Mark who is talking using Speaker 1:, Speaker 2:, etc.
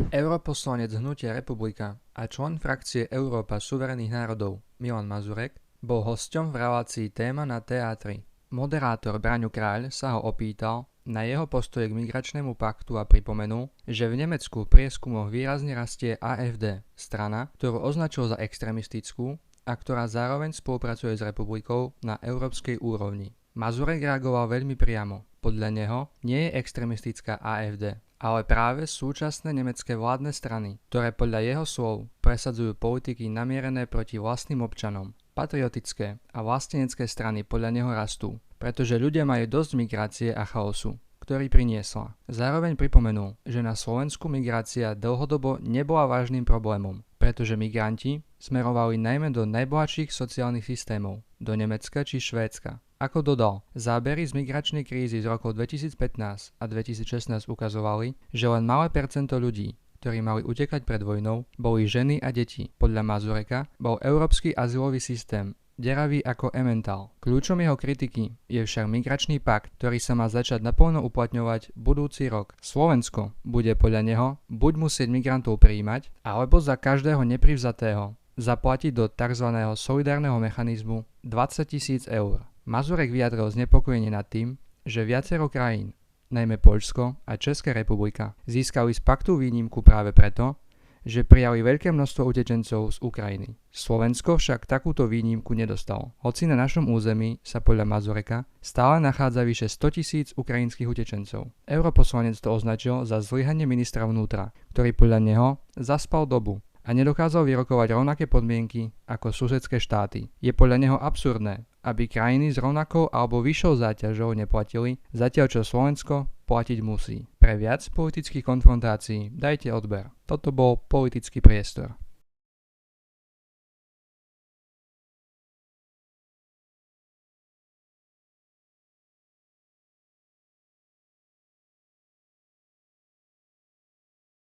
Speaker 1: Europoslanec hnutia Republika a člen frakcie Európa suverénnych národov Milan Mazurek bol hosťom v relácii Téma na teátri. Moderátor Braňo Kráľ sa ho opýtal na jeho postoje k migračnému paktu a pripomenul, že v Nemecku v prieskumoch výrazne rastie AfD, strana, ktorú označil za extrémistickú a ktorá zároveň spolupracuje s Republikou na európskej úrovni. Mazurek reagoval veľmi priamo. Podľa neho nie je extrémistická AfD, ale práve súčasné nemecké vládne strany, ktoré podľa jeho slov presadzujú politiky namierené proti vlastným občanom. Patriotické a vlastenecké strany podľa neho rastú, pretože ľudia majú dosť migrácie a chaosu, ktorý priniesla. Zároveň pripomenul, že na Slovensku migrácia dlhodobo nebola vážnym problémom, pretože migranti smerovali najmä do najbohatších sociálnych systémov, do Nemecka či Švédska. Ako dodal, zábery z migračnej krízy z rokov 2015 a 2016 ukazovali, že len malé percento ľudí, ktorí mali utekať pred vojnou, boli ženy a deti. Podľa Mazureka bol európsky azylový systém deravý ako Emmental. Kľúčom jeho kritiky je však migračný pakt, ktorý sa má začať naplno uplatňovať budúci rok. Slovensko bude podľa neho buď musieť migrantov prijímať, alebo za každého neprivzatého zaplatiť do tzv. Solidárneho mechanizmu 20 000 eur. Mazurek vyjadril znepokojenie nad tým, že viacero krajín, najmä Poľsko a Česká republika, získali z paktu výnimku práve preto, že prijali veľké množstvo utečencov z Ukrajiny. Slovensko však takúto výnimku nedostalo. Hoci na našom území sa podľa Mazureka stále nachádza vyše 100 000 ukrajinských utečencov. Europoslanec to označil za zlyhanie ministra vnútra, ktorý podľa neho zaspal dobu a nedokázal vyrokovať rovnaké podmienky ako susedské štáty. Je podľa neho absurdné, aby krajiny s rovnakou alebo vyššou záťažou neplatili, zatiaľ čo Slovensko platiť musí. Pre viac politických konfrontácií dajte odber. Toto bol politický priestor.